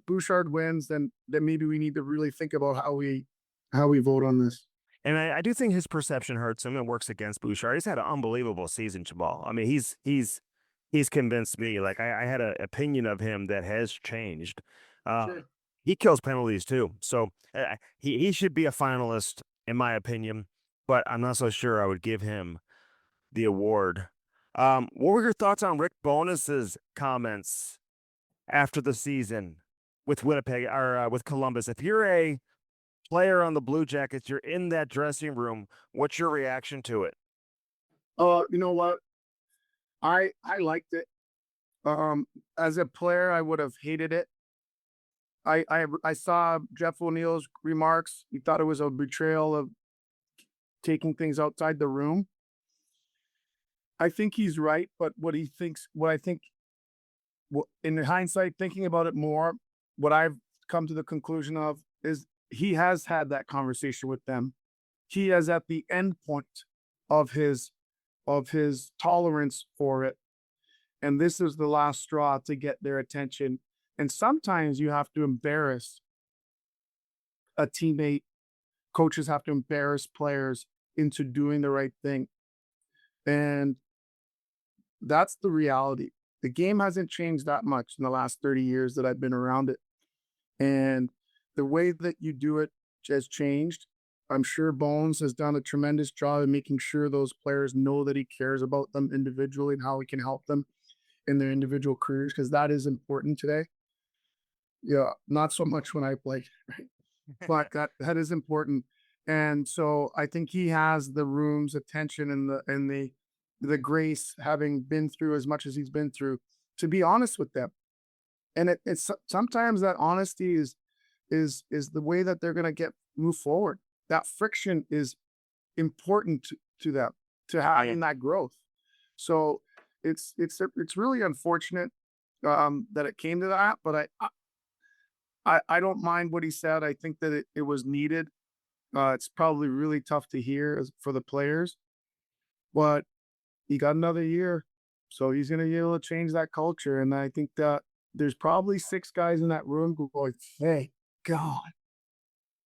Bouchard wins, then maybe we need to really think about how we vote on this. And I do think his perception hurts him and works against Bouchard. He's had an unbelievable season, Jamal. I mean, he's he's convinced me. Like I had an opinion of him that has changed. Uh, Sure. he kills penalties too, so he should be a finalist in my opinion. But I'm not so sure I would give him the award. What were your thoughts on Rick Bonus's comments after the season with Winnipeg or with Columbus? If you're a player on the Blue Jackets, you're in that dressing room. What's your reaction to it? You know what? I liked it. As a player, I would have hated it. I saw Jeff O'Neill's remarks. He thought it was a betrayal of taking things outside the room. I think he's right, but what I think, in hindsight, thinking about it more, what I've come to the conclusion of is he has had that conversation with them. He is at the end point of his tolerance for it, and this is the last straw to get their attention. And sometimes you have to embarrass a teammate. Coaches have to embarrass players into doing the right thing. And that's the reality. The game hasn't changed that much in the last 30 years that I've been around it. And the way that you do it has changed. I'm sure Bones has done a tremendous job of making sure those players know that he cares about them individually and how he can help them in their individual careers, because that is important today. Yeah, not so much when I play, right? But that is important. And so I think he has the room's attention and the grace, having been through as much as he's been through, to be honest with them. And it's sometimes that honesty is the way that they're going to get move forward. That friction is important to them, to having that growth. So it's really unfortunate that it came to that, but I don't mind what he said. I think that it was needed. It's probably really tough to hear for the players, but he got another year, so he's going to be able to change that culture. And I think that there's probably 6 guys in that room who go, "Hey, God,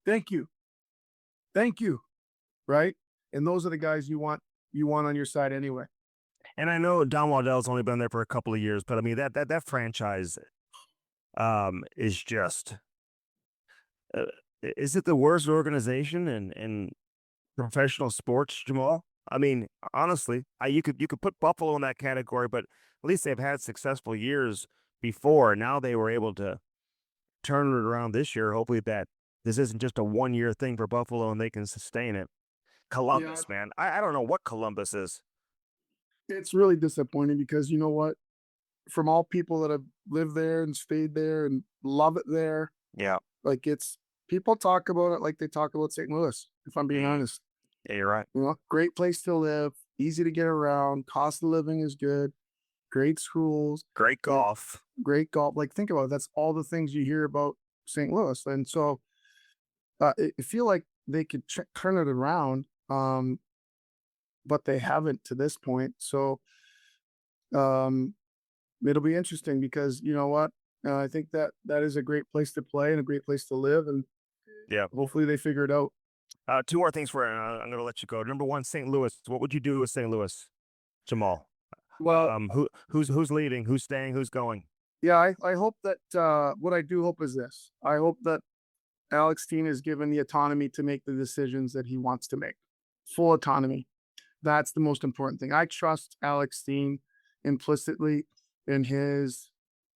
thank you, thank you," right? And those are the guys you want on your side anyway. And I know Don Waddell's only been there for a couple of years, but I mean that franchise is just uh, is it the worst organization in professional sports, Jamal? I mean, honestly, you could put Buffalo in that category, but at least they've had successful years before. Now they were able to turn it around this year. Hopefully that this isn't just a 1 year thing for Buffalo and they can sustain it. Yeah, Columbus, man. I don't know what Columbus is. it's really disappointing because you know what? From all people that have lived there and stayed there and love it there, Yeah. like it's people talk about it like they talk about St. Louis, if I'm being Mm. honest. Yeah, you're right. You know, great place to live, easy to get around, cost of living is good, great schools, Great eh, golf. great golf. Like think about it, that's all the things you hear about St. Louis. And so I feel like they could turn it around, but they haven't to this point. So um, it'll be interesting because you know what? I think that that is a great place to play and a great place to live, and Yeah. hopefully they figure it out. Two more things for I'm going to let you go. Number one, St. Louis. What would you do with St. Louis, Jamal? Well, Who's leaving? Who's staying? Who's going? yeah, I hope that what I do hope is this. I hope that Alex Teen is given the autonomy to make the decisions that he wants to make. Full autonomy. That's the most important thing. I trust Alex Steen implicitly in his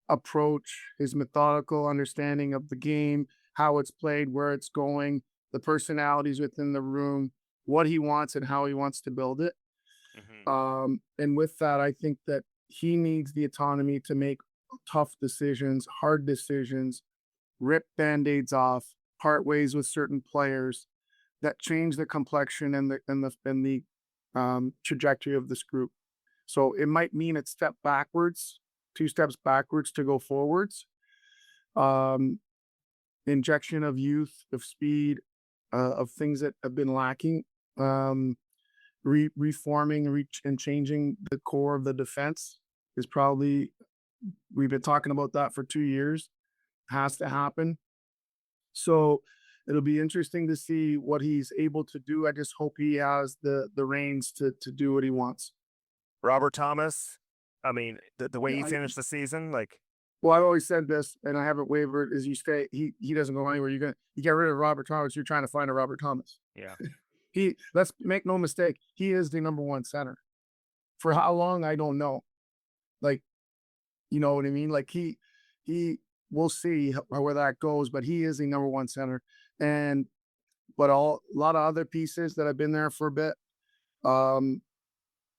approach, his methodical understanding of the game, how it's played, where it's going, the personalities within the room, what he wants and how he wants to build it. Hmm. And with that, I think that he needs the autonomy to make tough decisions, hard decisions, rip band-aids off, part ways with certain players that change the complexion and the trajectory of this group. So it might mean it's step backwards, 2 steps backwards to go forwards. Um, Injection of youth, of speed, of things that have been lacking. Um, Reforming, and changing the core of the defense is probably, we've been talking about that for 2 years. Has to happen. So it'll be interesting to see what he's able to do. I just hope he has the reins to do what he wants. Robert Thomas. I mean, the way Yeah, he finished the season, like, well, I've always said this, and I haven't wavered. Is you stay, he doesn't go anywhere. You get rid of Robert Thomas. You're trying to find a Robert Thomas. yeah. Let's make no mistake. He is the number one center. For how long, I don't know. Like, you know what I mean? Like he, we'll see where that goes, but he is the number one center. And but a lot of other pieces that have been there for a bit. Um,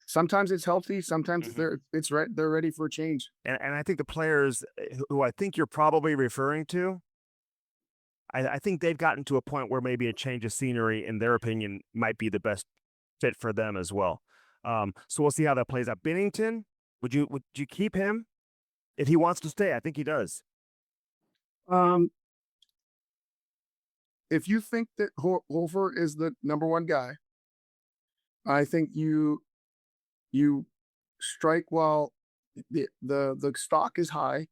Sometimes it's healthy. Sometimes Mhm. they're ready for a change. And I think the players who I think you're probably referring to, I think they've gotten to a point where maybe a change of scenery, in their opinion, might be the best fit for them as well. So we'll see how that plays out. Bennington, would you keep him if he wants to stay? I think he does. Um, if you think that Hofer is the number one guy, I think you strike while the stock is high,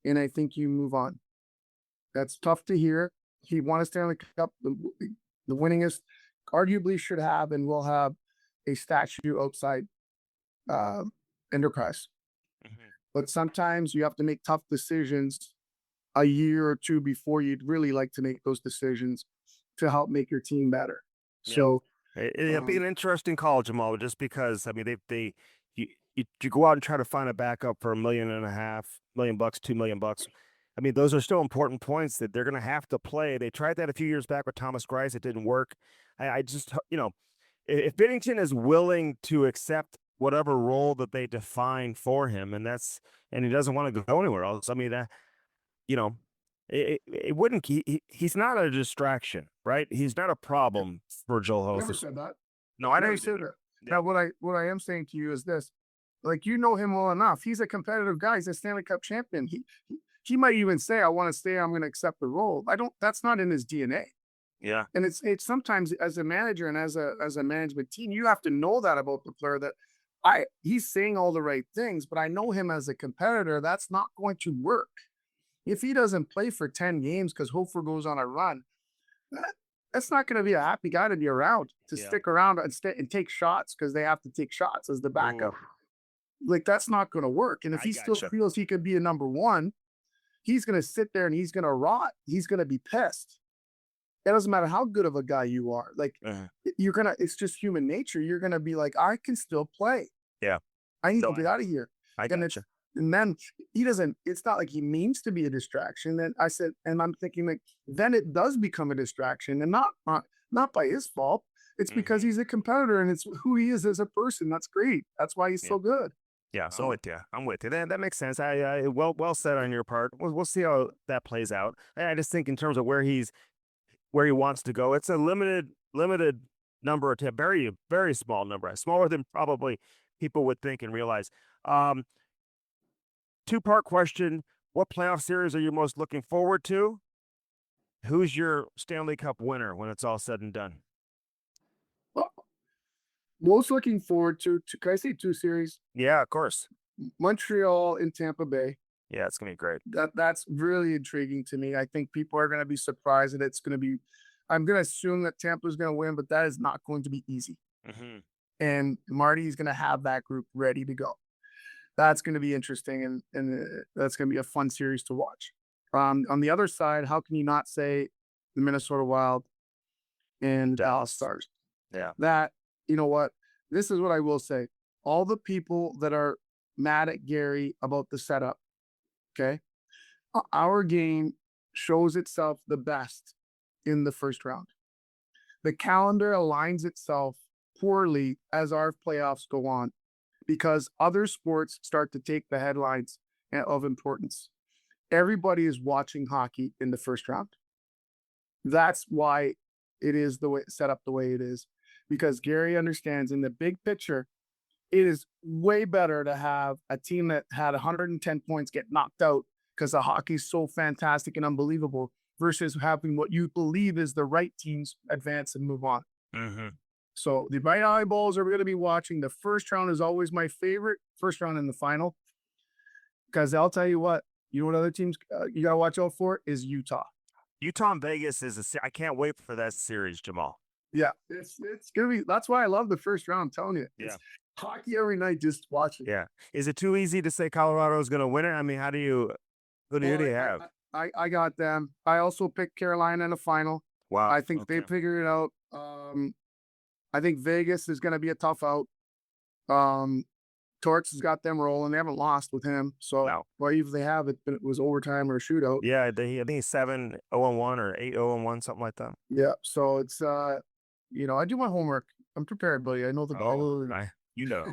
and I think you move on. That's tough to hear. He won a Stanley Cup, the winningest, arguably should have and will have a statue outside uh, Enterprise. Mhm. But sometimes you have to make tough decisions a year or two before you'd really like to make those decisions to help make your team better. Yeah. So, It'll be um, an interesting call, Jamal, just because I mean you, you go out and try to find a backup for $1.5 million, $1 million, $2 million. I mean, those are still important points that they're going to have to play. They tried that a few years back with Thomas Grice. It didn't work. I just, if Bennington is willing to accept whatever role that they define for him, and he doesn't want to go anywhere else. I mean, you know, it wouldn't. He's not a distraction, right? He's not a problem for Joel never Hofer. said that. No, I know Never you said didn't. that. Yeah. Now, what I am saying to you is this: like you know him well enough. He's a competitive guy. He's a Stanley Cup champion. He might even say, "I want to stay. I'm going to accept the role." I don't. That's not in his DNA. Yeah. And it's sometimes as a manager and as a management team, you have to know that about the player that he's saying all the right things, but I know him as a competitor. That's not going to work. If he doesn't play for 10 games because Hofer goes on a run, that's not going to be a happy guy to be around, to Yeah. stick around and stay and take shots because they have to take shots as the Ooh, backup. Like that's not going to work. And if I he still gotcha. feels he could be a number one, he's going to sit there and he's going to rot. He's going to be pissed. It doesn't matter how good of a guy you are. Like Uh, it's just human nature. You're gonna be like, I can still play. yeah. I need No, to get out of here. I And it's gotcha. and then he doesn't, it's not like he means to be a distraction. Then I said, and I'm thinking like, then it does become a distraction and not by his fault. It's because Hmm. he's a competitor and it's who he is as a person. That's great. That's why he's Yeah. so good. Yeah. So with you, I'm with you. That makes sense. Well said on your part. We'll see how that plays out. I just think in terms of where he wants to go, it's a limited number of very very small number, smaller than probably people would think and realize. Um, Two-part question: what playoff series are you most looking forward to? Who's your Stanley Cup winner when it's all said and done? Well, most looking forward to can I say two series? Yeah, of course. Montreal and Tampa Bay. Yeah, it's gonna be great. That's really intriguing to me. I think people are going to be surprised that it's going to be. I'm going to assume that Tampa's going to win, but that is not going to be easy. Hmm. And Marty's going to have that group ready to go. That's going to be interesting, and that's going to be a fun series to watch. On the other side, how can you not say the Minnesota Wild and Dallas Dallas. Stars? Yeah. That you know what? This is what I will say. All the people that are mad at Gary about the setup, okay? Our game shows itself the best in the first round. The calendar aligns itself poorly as our playoffs go on because other sports start to take the headlines of importance. Everybody is watching hockey in the first round. That's why it is the way set up the way it is because Gary understands in the big picture it is way better to have a team that had 110 points get knocked out because the hockey's so fantastic and unbelievable versus having what you believe is the right teams advance and move on. Hmm. So the right eyeballs are going to be watching. The first round is always my favorite, first round in the final, because I'll tell you what other teams you got to watch out for is Utah. Utah and Vegas I can't wait for that series, Jamal. Yeah, it's gonna be. That's why I love the first round. I'm telling you, Yeah. it's hockey every night. Just watching. Yeah. Is it too easy to say Colorado is going to win it? I mean, who do Well, you have? I got them. I also picked Carolina in the final. Wow. I think they Okay. figured it out. I think Vegas is going to be a tough out. Um, Torts has got them rolling. They haven't lost with him. So, Wow. well, if they have it, it was overtime or a shootout. Yeah. I think he's 7-0-1 or 8-0-1, something like that. Yeah. So it's, I do my homework. I'm prepared, buddy. I know the Oh, all. you know.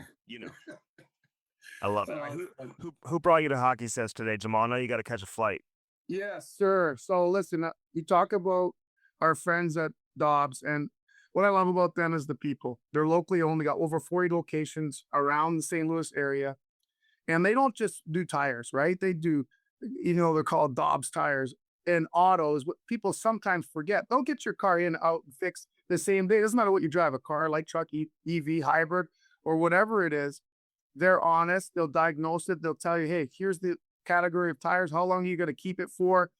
I love it. All right, Uh, who brought you to Hockey Says today, Jamal? I know you got to catch a flight. Yes, sir. So listen, you talk about our friends at Dobbs, and what I love about them is the people. They're locally owned. They got over 40 locations around the St. Louis area, and they don't just do tires, right? They do, they're called Dobbs tires and autos. What people sometimes forget, they'll get your car in, out, and fixed the same day. It doesn't matter what you drive, a car, light truck, EV, hybrid, or whatever it is. They're honest. They'll diagnose it. They'll tell you, hey, here's the category of tires. How long are you going to keep it for?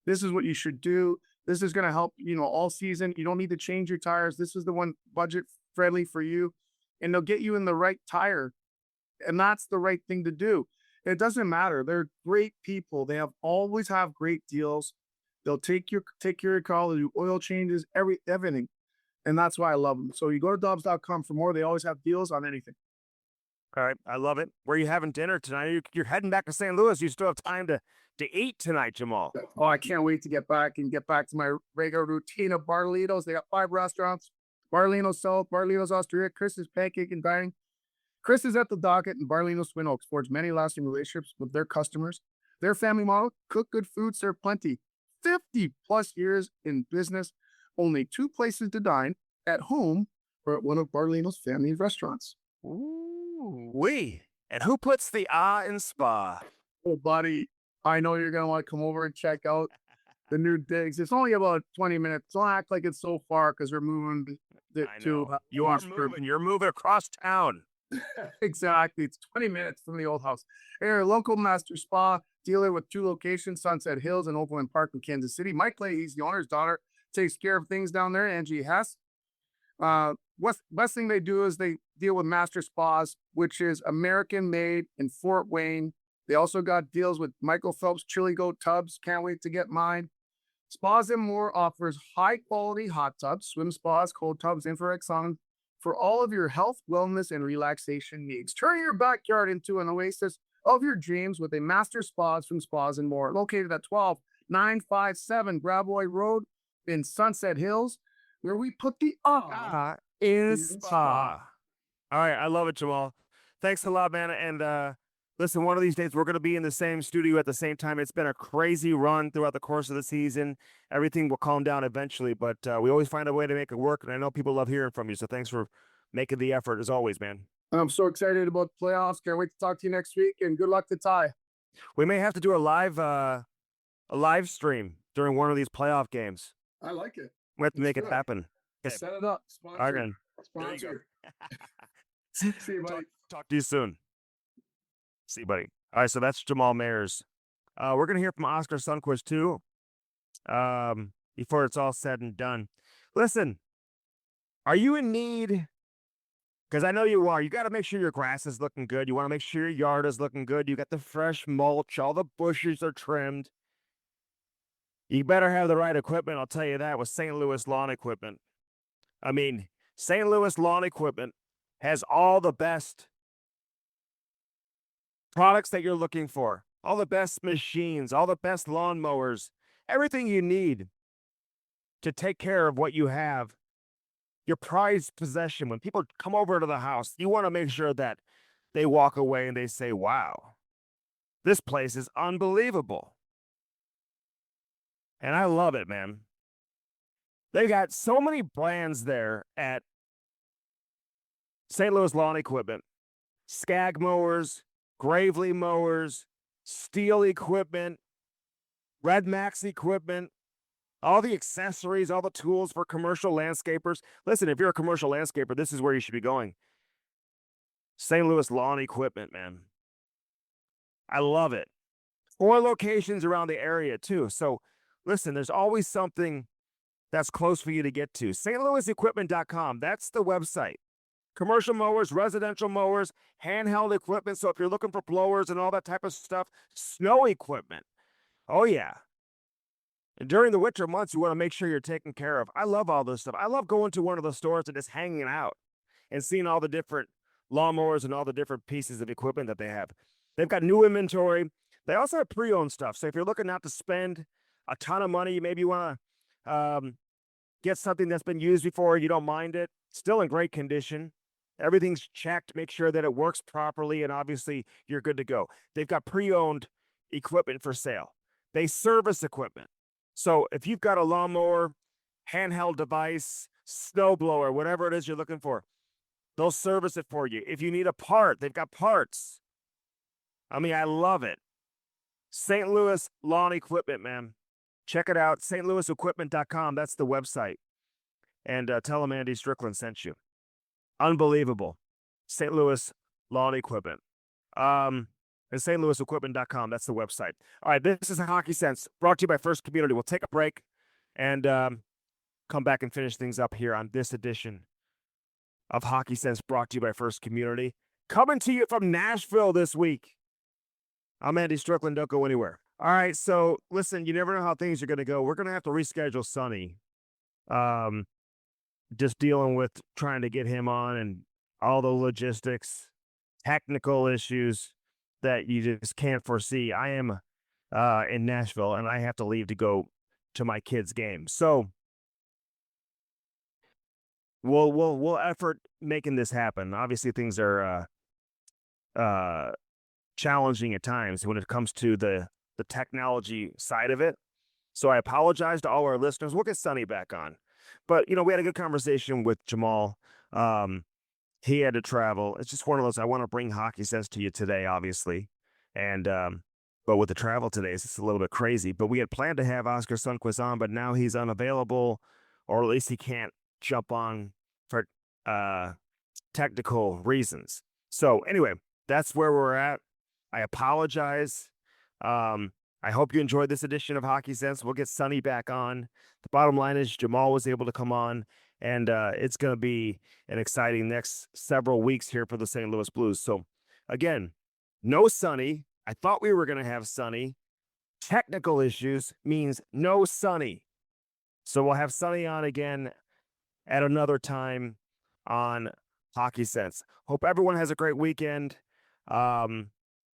This is what you should do. This is going to help, all season. You don't need to change your tires. This is the one budget friendly for you. And they'll get you in the right tire. And that's the right thing to do. It doesn't matter. They're great people. They always have great deals. They'll take care of your car, they'll do oil changes, everything. And that's why I love them. So you go to Dobbs.com for more. They always have deals on anything. All right, I love it. Where are you having dinner tonight? You're heading back to St. Louis. You still have time to eat tonight, Jamal. Oh, I can't wait to get back to my regular routine of Bartolinos. They got 5 restaurants: Bartolinos South, Bartolinos Austria, Chris's Pancake and Dining. Chris is at the docket, and Bartolinos Twin Oaks forged many lasting relationships with their customers. Their family model: cook good food, serve plenty. 50 plus years in business, only 2 places to dine: at home or at one of Bartolinos' family restaurants. Ooh, and who puts the in spa? Oh, buddy, I know you're gonna want to come over and check out the new digs. It's only about 20 minutes. Don't act like it's so far because we're moving I to know. You are moving. You're moving across town. exactly. It's 20 minutes from the old house. They're a local master spa dealer with 2 locations: Sunset Hills and Overland Park in Kansas City. Mike Leahy's the owner's daughter, takes care of things down there. Angie Hess. What's best thing they do is they deal with master spas, which is American made in Fort Wayne. They also got deals with Michael Phelps Chili Goat tubs. Can't wait to get mine. Spas and More offers high quality hot tubs, swim spas, cold tubs, infrared sauna for all of your health, wellness, and relaxation needs. Turn your backyard into an oasis of your dreams with a master spas from Spas and More, located at 12957 Gravois Road in Sunset Hills, where we put the In spa. All right, I love it, Jamal. Thanks a lot, man. And listen, one of these days we're going to be in the same studio at the same time. It's been a crazy run throughout the course of the season. Everything will calm down eventually, but we always find a way to make it work. And I know people love hearing from you, so thanks for making the effort as always, man. I'm so excited about the playoffs. Can't wait to talk to you next week, and good luck to Ty. We may have to do a live stream during one of these playoff games. I like it. We have to make it happen. Okay. Set it up. All right, then. Sponsor. See you, buddy. Talk to you soon. See you, buddy. All right, so that's Jamal Mayers. We're gonna hear from Oscar Sundquist too. Before it's all said and done. Listen, are you in need? Because I know you are. You got to make sure your grass is looking good. You want to make sure your yard is looking good. You got the fresh mulch. All the bushes are trimmed. You better have the right equipment. I'll tell you that with St. Louis Lawn Equipment. I mean, St. Louis Lawn Equipment has all the best products that you're looking for, all the best machines, all the best lawn mowers, everything you need to take care of what you have, your prized possession. When people come over to the house, you want to make sure that they walk away and they say, wow, this place is unbelievable. And I love it, man. They got so many brands there at St. Louis Lawn Equipment. Skag mowers, Gravely mowers, Steel equipment, Red Max equipment, all the accessories, all the tools for commercial landscapers. Listen, if you're a commercial landscaper, this is where you should be going. St. Louis Lawn Equipment, man. I love it. 4 locations around the area, too. So, listen, there's always something that's close for you to get to. stlouisequipment.com, that's the website. Commercial mowers, residential mowers, handheld equipment. So if you're looking for blowers and all that type of stuff, snow equipment. Oh, yeah. And during the winter months, you want to make sure you're taken care of. I love all this stuff. I love going to one of the stores and just hanging out and seeing all the different lawnmowers and all the different pieces of equipment that they have. They've got new inventory. They also have pre-owned stuff. So if you're looking not to spend a ton of money, maybe you want to get something that's been used before, you don't mind it, still in great condition. Everything's checked, make sure that it works properly, and obviously you're good to go. They've got pre-owned equipment for sale. They service equipment. So if you've got a lawnmower, handheld device, snowblower, whatever it is you're looking for, they'll service it for you. If you need a part, they've got parts. I mean, I love it. St. Louis Lawn Equipment, man. Check it out. stlouisequipment.com. That's the website. And tell them Andy Strickland sent you. Unbelievable. St. Louis Lawn Equipment. And stlouisequipment.com. That's the website. All right, this is Hockey Sense, brought to you by First Community. We'll take a break and come back and finish things up here on this edition of Hockey Sense, brought to you by First Community. Coming to you from Nashville this week. I'm Andy Strickland. Don't go anywhere. All right, so listen, you never know how things are going to go. We're going to have to reschedule Sonny. Just dealing with trying to get him on and all the logistics, technical issues that you just can't foresee. I am in Nashville, and I have to leave to go to my kids' game. So we'll effort making this happen. Obviously, things are challenging at times when it comes to the technology side of it. So I apologize to all our listeners. We'll get Sonny back on. But, we had a good conversation with Jamal. He had to travel. It's just one of those, I want to bring Hockey Sense to you today, obviously. And, but with the travel today, it's just a little bit crazy. But we had planned to have Oscar Sundquist on, but now he's unavailable, or at least he can't jump on for technical reasons. So anyway, that's where we're at. I apologize. I hope you enjoyed this edition of Hockey Sense. We'll get Sonny back on. The bottom line is Jamal was able to come on, and it's going to be an exciting next several weeks here for the St. Louis Blues. So, again, no Sonny. I thought we were going to have Sonny. Technical issues means no Sonny. So we'll have Sonny on again at another time on Hockey Sense. Hope everyone has a great weekend.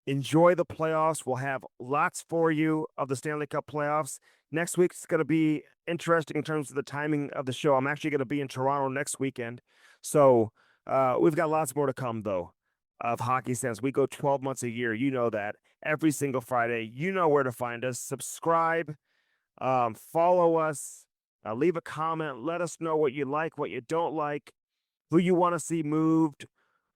Enjoy the playoffs. We'll have lots for you of the Stanley Cup playoffs. Next week's going to be interesting in terms of the timing of the show. I'm actually going to be in Toronto next weekend. So we've got lots more to come, though, of Hockey Sense. We go 12 months a year. You know that. Every single Friday. You know where to find us. Subscribe. Follow us. Leave a comment. Let us know what you like, what you don't like, who you want to see moved,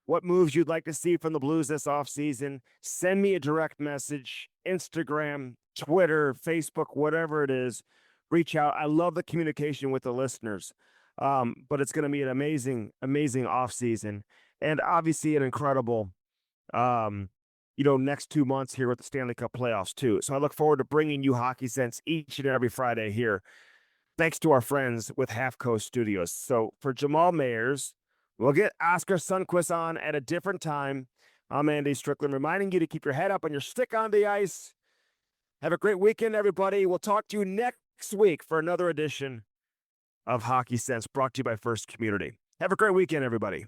what moves you'd like to see from the Blues this offseason. Send me a direct message, Instagram, Twitter, Facebook, whatever it is. Reach out. I love the communication with the listeners. But it's going to be an amazing, amazing offseason. And obviously an incredible, next 2 months here with the Stanley Cup playoffs too. So I look forward to bringing you Hockey Sense each and every Friday here. Thanks to our friends with Half Coast Studios. So for Jamal Mayers, we'll get Oscar Sundquist on at a different time. I'm Andy Strickland, reminding you to keep your head up and your stick on the ice. Have a great weekend, everybody. We'll talk to you next week for another edition of Hockey Sense, brought to you by First Community. Have a great weekend, everybody.